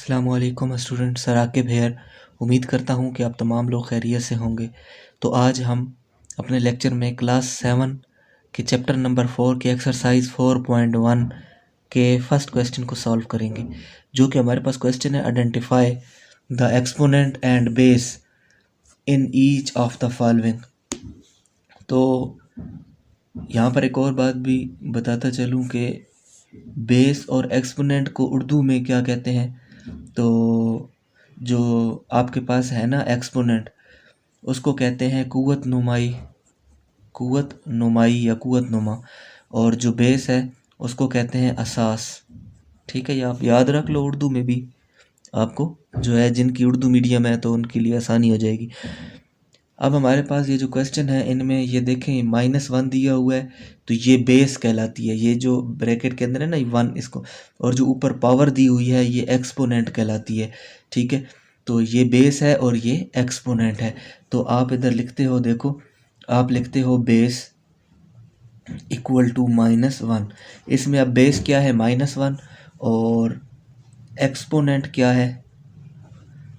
अस्सलामुअलैकुम student, sir Aqib hair. उम्मीद करता हूँ कि आप तमाम लोग खैरियत से होंगे। तो आज हम अपने लेक्चर में क्लास 7 के चैप्टर नंबर 4 के एक्सरसाइज 4.1 के फर्स्ट क्वेश्चन को सॉल्व करेंगे, जो कि हमारे पास क्वेश्चन है identify the exponent and base in each of the following. तो यहाँ पर एक और बात भी बताता चलूँ कि बेस और एक्सपोनेंट को उर्दू में क्या कहते हैं। तो जो आपके पास है ना एक्सपोनेंट, उसको कहते हैं कुव्वत नुमाई या कुव्वत नुमा, और जो बेस है उसको कहते हैं असास। ठीक है, ये आप याद रख लो, उर्दू में भी आपको जो है, जिनकी उर्दू मीडियम है तो उनके लिए आसानी हो जाएगी। अब हमारे पास ये जो क्वेश्चन है, इनमें ये देखें -1 दिया हुआ है, तो ये बेस कहलाती है। ये जो ब्रैकेट के अंदर है ना 1, इसको, और जो ऊपर पावर दी हुई है ये एक्सपोनेंट कहलाती है। ठीक है, तो ये बेस है और ये एक्सपोनेंट है। तो आप इधर लिखते हो, देखो आप लिखते हो बेस इक्वल टू -1। इसमें अब बेस क्या है -1 और एक्सपोनेंट क्या है,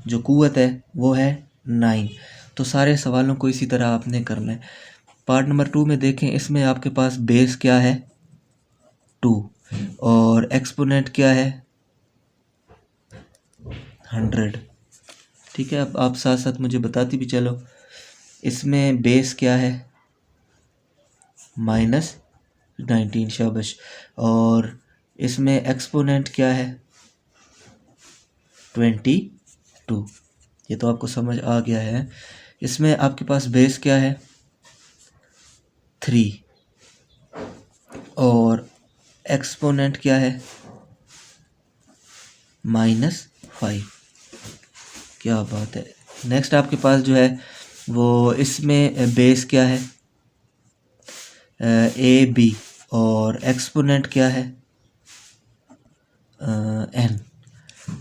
जो कुव्वत है वो है 9। तो सारे सवालों को इसी तरह आपने करना है। पार्ट नंबर 2 में देखें, इसमें आपके पास बेस क्या है 2 और एक्सपोनेंट क्या है 100। ठीक है, अब आप साथ साथ मुझे बताती भी चलो। इसमें बेस क्या है -19, शाबाश। और इसमें एक्सपोनेंट क्या है 22, ये तो आपको समझ आ गया है। इसमें आपके पास बेस क्या है 3 और एक्सपोनेंट क्या है -5। क्या बात है। नेक्स्ट आपके पास जो है वो, इसमें बेस क्या है AB और एक्सपोनेंट क्या है n।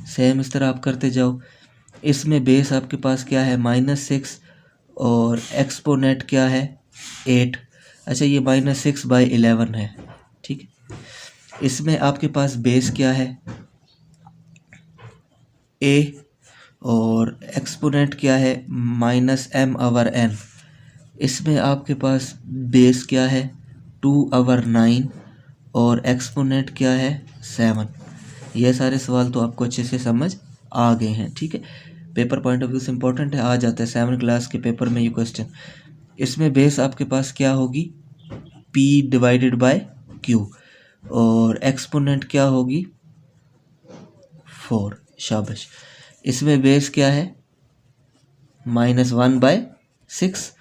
सेम इस तरह आप करते जाओ। इसमें बेस आपके पास क्या है -6 और एक्सपोनेंट क्या है 8। अच्छा, ये -6/11 है। ठीक है, इसमें आपके पास बेस क्या है A और एक्सपोनेंट क्या है -m/n। इसमें आपके पास बेस क्या है 2/9 और एक्सपोनेंट क्या है 7। ये सारे सवाल तो आपको अच्छे से समझ आ गए हैं। ठीक है, पेपर पॉइंट ऑफ व्यू से इम्पोर्टेंट है, आ जाता है 7 क्लास के पेपर में ये क्वेश्चन। इसमें बेस आपके पास क्या होगी P/Q और एक्सपोनेंट क्या होगी 4, शाबाश। इसमें बेस क्या है -1/6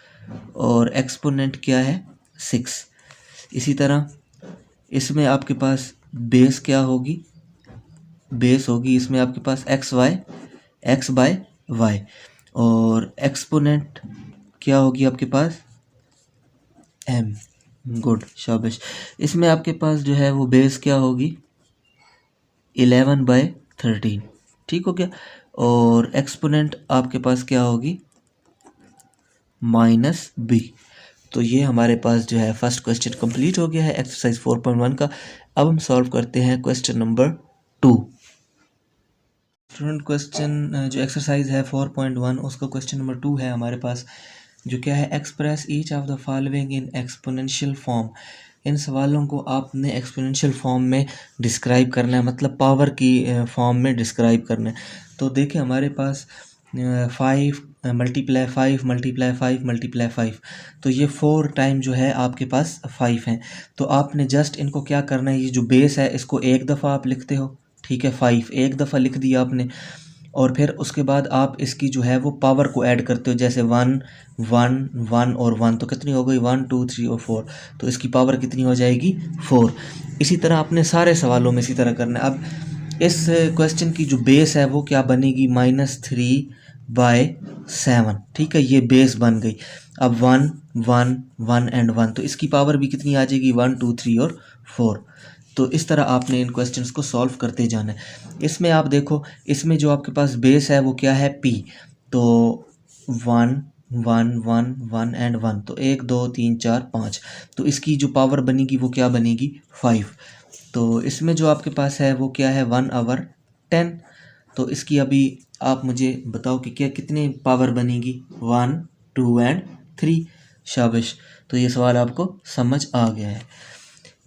और एक्सपोनेंट क्या है 6। इसी तरह इसमें आपके पास बेस क्या होगी, बेस होगी इसमें आपके पास x/y और एक्सपोनेंट क्या होगी आपके पास m। गुड, शाबाश। इसमें आपके पास जो है वो बेस क्या होगी 11/13। ठीक हो गया, और एक्सपोनेंट आपके पास क्या होगी -b। तो ये हमारे पास जो है फर्स्ट क्वेश्चन कंप्लीट हो गया है एक्सरसाइज 4.1 का। अब हम सॉल्व करते हैं क्वेश्चन नंबर 2। स्टूडेंट, क्वेश्चन जो एक्सरसाइज है 4.1 उसका क्वेश्चन नंबर 2 है हमारे पास, जो क्या है express each of the following in exponential form. इन सवालों को आपने एक्सपोनेंशियल फॉर्म में डिस्क्राइब करना है, मतलब पावर की फॉर्म में डिस्क्राइब करना है। तो देखिए हमारे पास 5 × 5 × 5 × 5, तो ये 4 टाइम जो है आपके पास 5 हैं। तो आपने जस्ट इनको क्या करना है, ये जो बेस है इसको एक दफ़ा आप लिखते हो। ठीक है, 5 एक दफ़ा लिख दिया आपने, और फिर उसके बाद आप इसकी जो है वो पावर को ऐड करते हो, जैसे 1 1 1 और 1, तो कितनी हो गई 1 2 3 और 4, तो इसकी पावर कितनी हो जाएगी 4। इसी तरह आपने सारे सवालों में इसी तरह करना है। अब इस क्वेश्चन की जो बेस है वो क्या बनेगी -3/7। ठीक है, ये बेस बन गई। अब 1 1 1 एंड 1, तो इसकी पावर भी कितनी आ जाएगी 1 2 3 और 4। तो इस तरह आपने इन क्वेश्चंस को सॉल्व करते जाना है। इसमें आप देखो, इसमें जो आपके पास बेस है वो क्या है P, तो 1 1 1 1 एंड 1, तो 1 2 3 4 5, तो इसकी जो पावर बनेगी वो क्या बनेगी 5। तो इसमें जो आपके पास है वो क्या है 1/10, तो इसकी अभी आप मुझे बताओ कि क्या कितने पावर बनेगी, 1 2 एंड 3। शाबाश, तो ये सवाल आपको समझ आ गया है।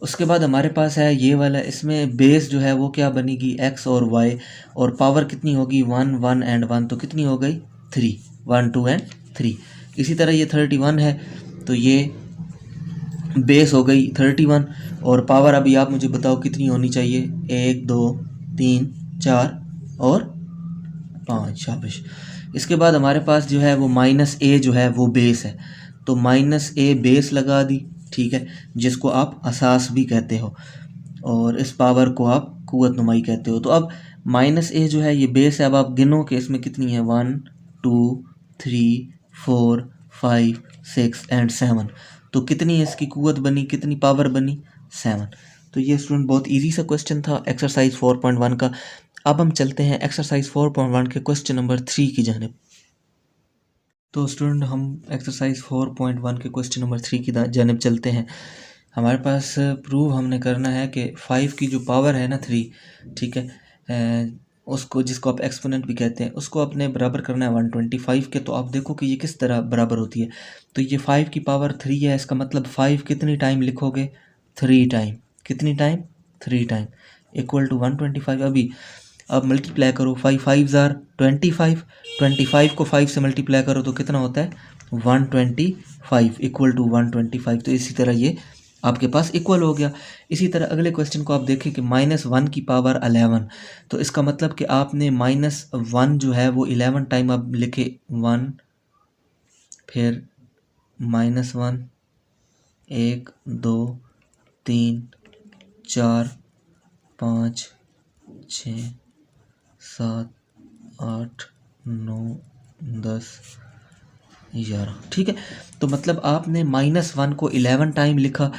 उसके बाद हमारे पास है ये वाला, इसमें बेस जो है वो क्या बनेगी, x और y, और पावर कितनी होगी 1 1 एंड 1, तो कितनी हो गई 3, 1 2 एंड 3। इसी तरह ये 31 है, तो ये बेस हो गई 31, और पावर अभी आप मुझे बताओ कितनी होनी चाहिए, 1 2 3 4 और 5। शाबाश। इसके बाद हमारे पास जो है वो माइनस ए जो है वो बेस है, तो माइनस ए बेस लगा दी, ठीक है, जिसको आप असास भी कहते हो, और इस पावर को आप कुव्वत नुमाई कहते हो। तो अब माइनस ए जो है ये बेस है, अब आप गिनो कि इसमें कितनी है, 1 2 3 4 5 6 एंड 7, तो कितनी इसकी कुव्वत बनी, कितनी पावर बनी, 7। तो ये स्टूडेंट बहुत इजी सा क्वेश्चन था एक्सरसाइज 4.1 का। अब हम चलते हैं एक्सरसाइज 4.1 के क्वेश्चन नंबर 3 की जानिब। तो स्टूडेंट हम एक्सरसाइज 4.1 के क्वेश्चन नंबर 3 की जानिब चलते हैं। हमारे पास प्रूव हमने करना है कि 5 की जो पावर है ना 3, ठीक है, उसको जिसको आप एक्सपोनेंट भी कहते हैं, उसको अपने बराबर करना है 125 के। तो आप देखो कि ये किस तरह बराबर होती है। तो ये 5 की पावर 3 है, इसका मतलब 5 कितनी टाइम लिखोगे, 3 टाइम। कितनी टाइम, 3 टाइम, इक्वल टू 125। अभी अब मल्टीप्लाई करो, 5 5 ज़ार 25, 25 को 5 से मल्टीप्लाई करो तो कितना होता है, 125 इक्वल टू 125। तो इसी तरह ये आपके पास इक्वल हो गया। इसी तरह अगले क्वेश्चन को आप देखें कि -1 की पावर 11, तो इसका मतलब कि आपने -1 जो है वो 11 टाइम आप लिखे, 1 फिर -1, 1 2 3 4 5 6 7 8 9 10 11, ठीक है। तो मतलब आपने -1 को 11 टाइम लिखा,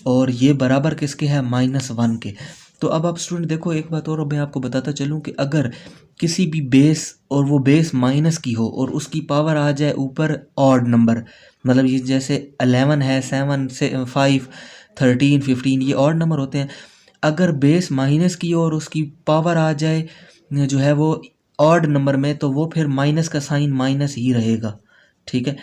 और ये बराबर किसके है, -1 के। तो अब आप स्टूडेंट देखो एक बात और मैं आपको बताता चलूँ कि अगर किसी भी बेस, और वो बेस माइनस की हो, और उसकी पावर आ जाए ऊपर ऑड नंबर, मतलब ये जैसे 11 है, 7 से 5 13 15, ये ऑड नंबर होते हैं। अगर बेस माइनस की हो और उसकी पावर आ जाए जो है वो ऑड नंबर में, तो वो फिर माइनस का साइन माइनस ही रहेगा, ठीक है।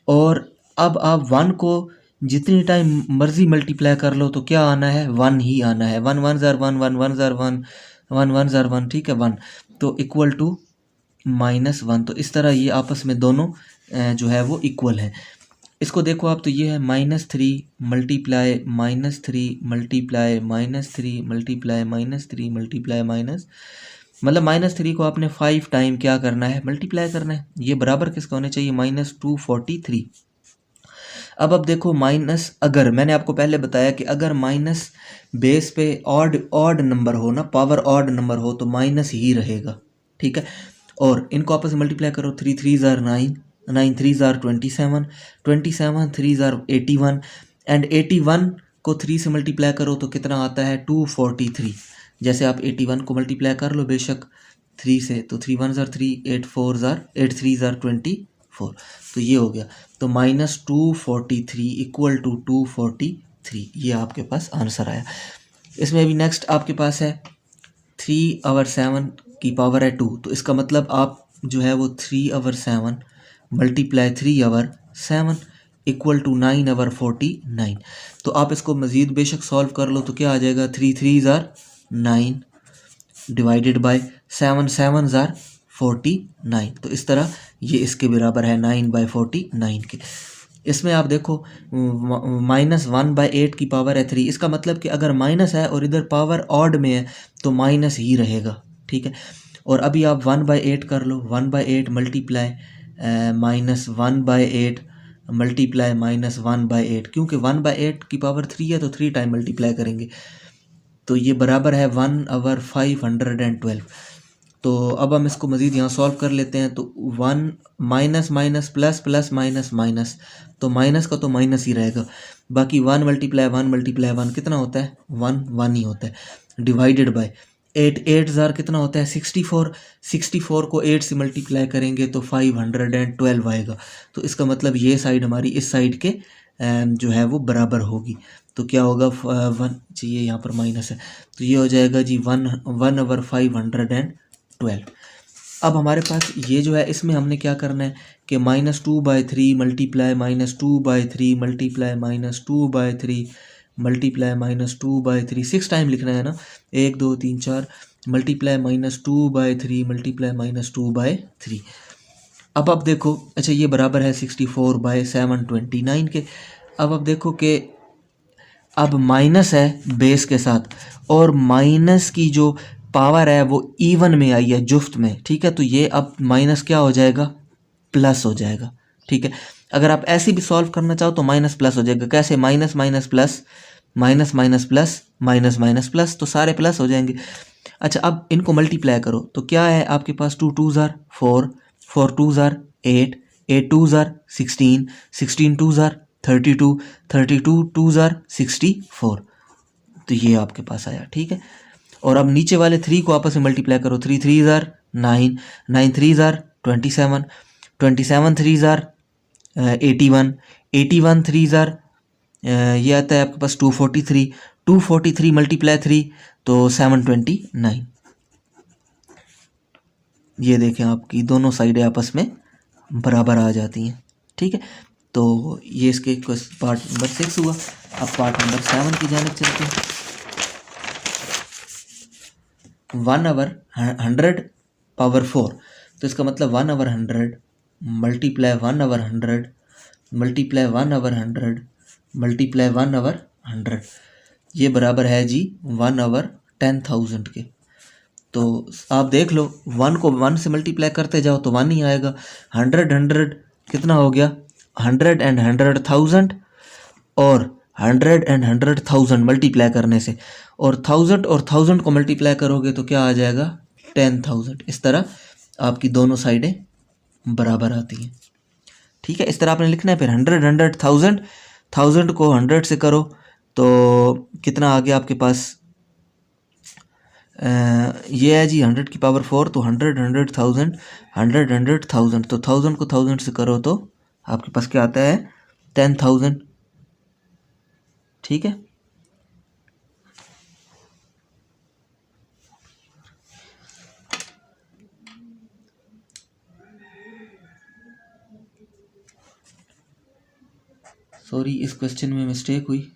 और अब आप 1 को जितनी टाइम मर्जी मल्टीप्लाई कर लो तो क्या आना है, 1 ही आना है। 1 1 ज़ार 1, 1 1 ज़ार 1, 1 1 ज़ार 1, ठीक है, 1, तो इक्वल टू -1। तो इस तरह ये आपस में दोनों जो है वो इक्वल है। इसको देखो आप, तो ये है -3 multiply -3 multiply -3 multiply -3 multiply minus, मतलब -3 को आपने 5 टाइम क्या करना है, मल्टीप्लाई करना है। ये बराबर किसका होने चाहिए, -243। अब देखो माइनस, अगर मैंने आपको पहले बताया कि अगर माइनस बेस पे ऑड नंबर हो ना, पावर ऑड नंबर हो, तो माइनस ही रहेगा, ठीक है। और इनको आपस में मल्टीप्लाई करो, 3 3 ज़ार 9, 9 3 ज़ार 27, 27 3 ज़ार 81, एंड 81 को 3 से मल्टीप्लाई करो तो कितना आता है, 243। जैसे आप 81 को मल्टीप्लाई कर लो बेशक 3 से, तो 3 1 ज़ार 3, 8 4 ज़ार 8 3 ज़ार 24, तो ये हो गया। तो -243 इक्वल टू 243, ये आपके पास आंसर आया। इसमें अभी नेक्स्ट आपके पास है 3/7 की पावर है 2, तो इसका मतलब आप जो है वो 3/7 मल्टीप्लाई 3/7 इक्वल टू 9/49। तो आप इसको मज़ीद बेशक सॉल्व कर लो तो क्या आ जाएगा, 3 3 ज़ार 9 डिवाइडेड बाय 7 7 ज़ार 49। तो इस तरह ये इसके बराबर है 9/49 के। इसमें आप देखो -1/8 की पावर है 3, इसका मतलब कि अगर माइनस है और इधर पावर ऑड में है तो माइनस ही रहेगा, ठीक है। और अभी आप 1/8 कर लो, 1/8 मल्टीप्लाई -1/8 मल्टीप्लाई -1/8, क्योंकि 1/8 की पावर 3 है तो 3 टाइम मल्टीप्लाई करेंगे, तो ये बराबर है 1/512। तो अब हम इसको मज़ीद यहाँ सॉल्व कर लेते हैं। तो 1 minus minus plus plus minus minus, तो माइनस का तो माइनस ही रहेगा। बाकी 1 मल्टीप्लाई 1 मल्टीप्लाई 1 कितना होता है, 1 1 ही होता है, डिवाइडेड बाय 8 8 ज़ार कितना होता है, 64, 64 को 8 से मल्टीप्लाई करेंगे तो 512 आएगा। तो इसका मतलब ये साइड हमारी इस साइड के जो है वो बराबर होगी। तो क्या होगा, 1 चाहिए यहाँ पर माइनस है, तो ये हो जाएगा जी 1/512, 12। अब हमारे पास ये जो है इसमें हमने क्या करना है कि -2/3 मल्टीप्लाई -2/3 मल्टीप्लाई -2/3 मल्टीप्लाई -2/3 6 टाइम लिखना है ना, 1 2 3 4 मल्टीप्लाई -2/3 मल्टीप्लाई -2/3। अब आप देखो, अच्छा ये बराबर है 64/729 के। अब आप देखो कि अब माइनस है बेस के साथ और माइनस की जो पावर है वो इवन में आई है, जुफ्त में, ठीक है। तो ये अब माइनस क्या हो जाएगा, प्लस हो जाएगा, ठीक है। अगर आप ऐसे भी सॉल्व करना चाहो तो माइनस प्लस हो जाएगा। कैसे, minus minus plus minus minus plus minus minus plus, तो सारे प्लस हो जाएंगे। अच्छा अब इनको मल्टीप्लाई करो तो क्या है आपके पास, 2 2 ज़ार 4, 4 2 ज़ार 8, 8 2 ज़ार 16, 16 2 ज़ार 32, 32 2 ज़ार 64। तो ये आपके पास आया, ठीक है। और अब नीचे वाले 3 को आपस में मल्टीप्लाई करो, 3 3 ज़ार 9, 9 3 ज़ार 27, 27 3 ज़ार 81, 81 3 ज़ार ये आता है आपके पास 243, 243 मल्टीप्लाई 3 तो 729। ये देखें आपकी दोनों साइडें आपस में बराबर आ जाती हैं, ठीक है। तो ये इसके पार्ट नंबर 6 हुआ। अब पार्ट नंबर 7 की जानिब चलते हैं। 1/100 तो इसका मतलब 1/100 मल्टीप्लाई 1/100 मल्टीप्लाई 1/100 मल्टीप्लाई 1/100 ये बराबर है जी 1/10,000 के। तो आप देख लो, 1 को 1 से मल्टीप्लाई करते जाओ तो 1 ही आएगा। 100 100 कितना हो गया, 100 and 100,000 और 100 and 100,000 मल्टीप्लाई करने से, और 1000 और 1000 को मल्टीप्लाई करोगे तो क्या आ जाएगा, 10,000। इस तरह आपकी दोनों साइडें बराबर आती हैं, ठीक है। इस तरह आपने लिखना है। फिर 100 100 1000, 1000 को 100 से करो तो कितना आ गया आपके पास, ये है जी 100 की पावर 4, तो 100 100,000 100 100,000, तो 1000 को 1000 से करो तो आपके पास क्या आता है, 10,000, ठीक है। सॉरी, इस क्वेश्चन में मिस्टेक हुई,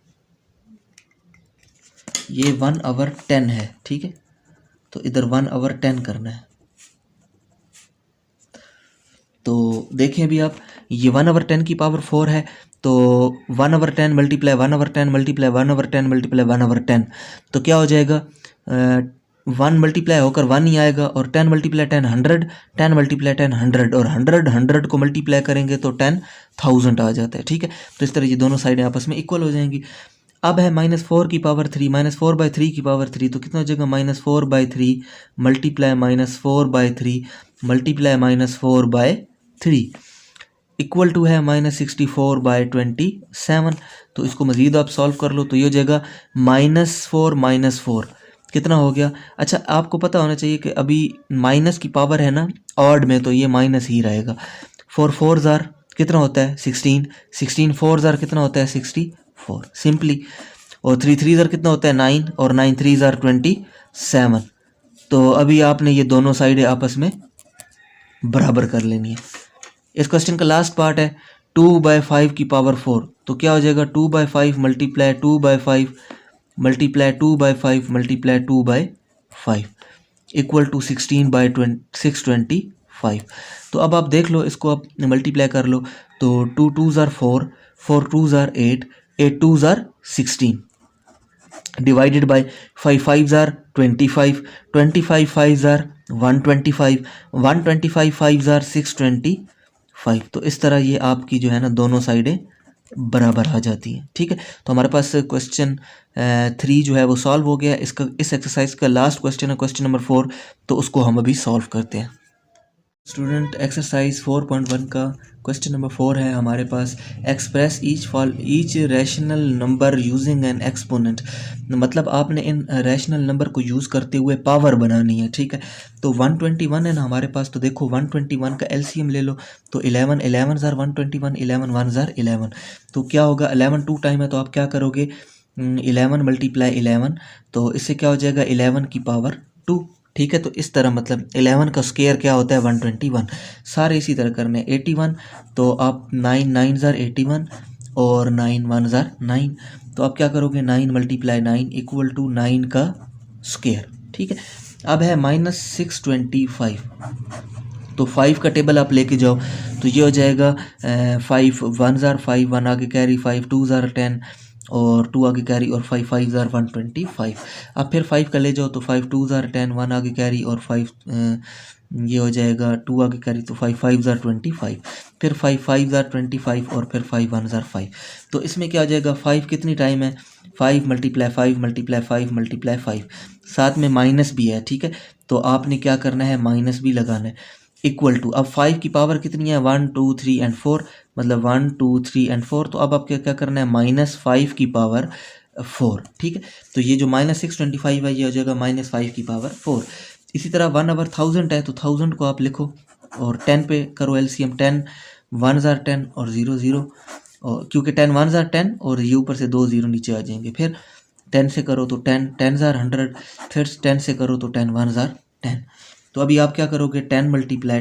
ये 1/10 है, ठीक है। तो इधर 1/10 करना है। तो देखें अभी आप, ये 1/10 की पावर 4 है, तो 1/10 मल्टीप्लाई 1/10 मल्टीप्लाई 1/10 मल्टीप्लाई 1/10, तो क्या हो जाएगा, 1 मल्टीप्लाई होकर 1 ही आएगा, और 10 मल्टीप्लाई 10 100, 10 मल्टीप्लाई 10 100, और 100 100 को मल्टीप्लाई करेंगे तो 10,000 आ जाता है, ठीक है। तो इस तरह ये दोनों साइडें आपस में इक्वल हो जाएंगी। अब है -4 की पावर 3, -4/3 की पावर 3, तो कितना हो जाएगा, -4/3 मल्टीप्लाई -4/3 मल्टीप्लाई -4/3 इक्वल टू है -64/27। तो इसको मज़ीद आप सॉल्व कर लो तो ये हो जाएगा -4 -4 कितना हो गया। अच्छा आपको पता होना चाहिए कि अभी माइनस की पावर है ना ऑड में, तो ये माइनस ही रहेगा। 4 4 ज़ार कितना होता है, 16, 16 4 ज़ार कितना होता है, 64 सिंपली। और 3 3 ज़ार कितना होता है, 9, और 9 3 ज़ार 27। तो अभी आपने ये दोनों साइडें आपस में बराबर कर लेनी है। इस क्वेश्चन का लास्ट पार्ट है 2/5 की पावर 4, तो क्या हो जाएगा, 2/5 multiply 2/5 multiply 2/5 multiply 2/5 equal to 16/625। तो अब आप देख लो, इसको आप मल्टीप्लाई कर लो तो 2 2 ज़ार 4, 4 2 ज़ार 8, 8 2 ज़ार 16 डिवाइडेड बाय 5 5 ज़ार 25, 25 5 ज़ार 125, 125 5 ज़ार 625। तो इस तरह ये आपकी जो है ना दोनों साइडें बराबर आ जाती हैं, ठीक है। तो हमारे पास क्वेश्चन 3 जो है वो सॉल्व हो गया। इसका इस एक्सरसाइज का लास्ट क्वेश्चन है क्वेश्चन नंबर 4, तो उसको हम अभी सॉल्व करते हैं। स्टूडेंट एक्सरसाइज 4.1 का क्वेश्चन नंबर 4 है हमारे पास, express each rational number using an exponent. मतलब आपने इन रैशनल नंबर को यूज़ करते हुए पावर बनानी है, ठीक है। तो 121 है ना हमारे पास, तो देखो 121 का एलसीएम ले लो, तो 11 11 ज़ार 121, 11 1 ज़ार 11, तो क्या होगा, 11 2 टाइम है, तो आप क्या करोगे, 11 मल्टीप्लाई 11, तो इससे क्या हो जाएगा 11 की पावर 2, ठीक है। तो इस तरह मतलब 11 का स्क्वायर क्या होता है 121। सारे इसी तरह करने 81, तो आप 9 9 ज़ार 81 और 9 1 ज़ार 9। तो आप क्या करोगे 9 × 9 इक्वल टू 9 का स्क्वायर। ठीक है। अब है -625, तो 5 का टेबल आप लेके जाओ तो ये हो जाएगा 5 1 ज़ार 5, 1 आगे कैरी, 5 2 ज़ार 10 और 2 आगे कैरी और 5 5 ज़ार 125। अब फिर 5 का ले जाओ तो 5 2 ज़ार 10, 1 आगे कैरी और 5 ये हो जाएगा 2 आगे कैरी, तो 5 5 ज़ार 25, फिर 5 5 ज़ार 25 और फिर 5 1 ज़ार 5। तो इसमें क्या हो जाएगा 5 कितनी टाइम है 5 × 5 × 5 × 5, साथ में माइनस भी है। ठीक है। तो आपने क्या करना है माइनस भी लगाना है इक्वल टू, अब 5 की पावर कितनी है 1 2 3 एंड 4, मतलब 1 2 3 एंड 4। तो अब आपको क्या करना है -5 की पावर 4। ठीक है। तो ये जो -625 है ये हो जाएगा -5 की पावर 4। इसी तरह 1/1000 है तो 1000 को आप लिखो और 10 पे करो एलसीएम। 10 1 ज़ार 10 और 0 0, और क्योंकि 10 1 ज़ार 10 और ये ऊपर से 2 0 नीचे आ जाएंगे। फिर 10 से करो तो 10 10 ज़ार 100, फिर 10 से करो तो 10 1 ज़ार 10। तो अभी आप क्या करोगे 10 ×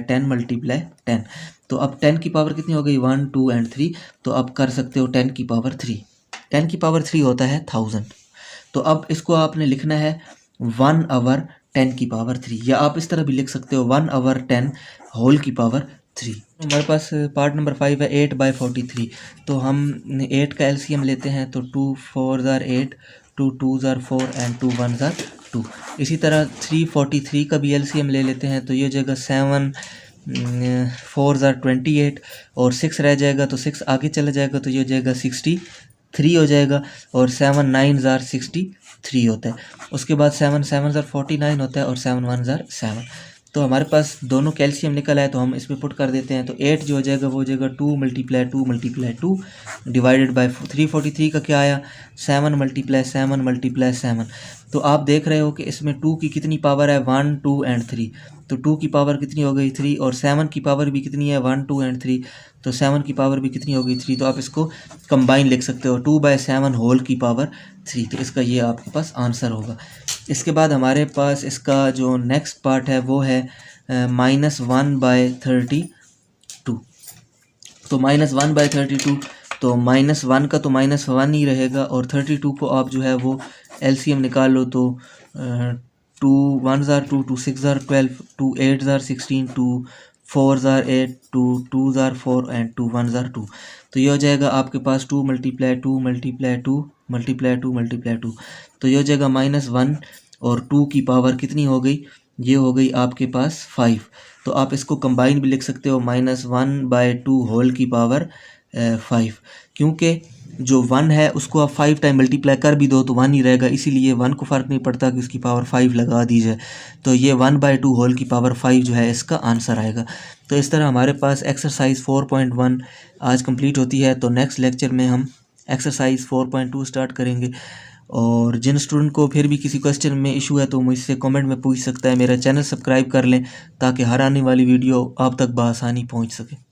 10 × 10। तो अब 10 की पावर कितनी हो गई 1 2 एंड 3, तो आप कर सकते हो 10 की पावर 3। 10 की पावर 3 होता है 1000। तो अब इसको आपने लिखना है 1/10 की पावर 3, या आप इस तरह भी लिख सकते हो 1/10 होल की पावर 3। हमारे पास पार्ट नंबर 5 है 8/43। तो हम 8 का एलसीएम लेते हैं तो 2 4 ज़ार 8, 2 2 ज़ार 4 एंड 2 1 ज़ार 2। इसी तरह 343 का भी एलसीएम ले लेते हैं तो ये हो जाएगा 7 4 ज़ार 28 और 6 रह जाएगा, तो 6 आगे चला जाएगा तो ये हो जाएगा 63 हो जाएगा, और 7 9 ज़ार 63 होता है। उसके बाद 7 7 ज़ार 49 होता है और 7 1 ज़ार 7। तो हमारे पास दोनों कैल्शियम निकल आए तो हम इसमें पुट कर देते हैं। तो 8 जो हो जाएगा वो हो जाएगा 2 × 2 × 2 डिवाइडेड बाय 343 का क्या आया 7 × 7 × 7। तो आप देख रहे हो कि इसमें 2 की कितनी पावर है 1 2 एंड 3, तो 2 की पावर कितनी हो गई 3, और 7 की पावर भी कितनी है 1 2 एंड 3, तो 7 की पावर भी कितनी हो गई 3। तो आप इसको कंबाइन लिख सकते हो 2/7 होल की पावर 3। तो इसका ये आपके पास आंसर होगा। इसके बाद हमारे पास इसका जो नेक्स्ट पार्ट है वो है -1/32। तो -1/32, तो -1 का तो -1 ही रहेगा, और 32 को आप जो है वो एलसीएम निकाल लो तो 2 1 ज़ार 2, 2 6 ज़ार 12, 2 8 ज़ार 16, 2 4 ज़ार 8, 2 2 ज़ार 4 एंड 2 1 ज़ार 2। तो ये हो जाएगा आपके पास 2 × 2 × 2 × 2 × 2। तो ये हो जाएगा -1, और 2 की पावर कितनी हो गई ये हो गई आपके पास 5। तो आप इसको कंबाइन भी लिख सकते हो -1/2 होल की पावर 5, क्योंकि जो 1 है उसको आप 5 टाइम मल्टीप्लाई कर भी दो तो 1 ही रहेगा, इसीलिए 1 को फ़र्क नहीं पड़ता कि उसकी पावर 5 लगा दी जाए। तो ये 1/2 होल की पावर 5 जो है इसका आंसर आएगा। तो इस तरह हमारे पास एक्सरसाइज 4.1 आज कंप्लीट होती है। तो नेक्स्ट लेक्चर में हम एक्सरसाइज 4.2 स्टार्ट करेंगे। और जिन स्टूडेंट को फिर भी किसी क्वेश्चन में इशू है तो मुझसे कमेंट में पूछ सकता है। मेरा चैनल सब्सक्राइब कर लें ताकि हर आने वाली वीडियो आप तक बआसानी पहुंच सके।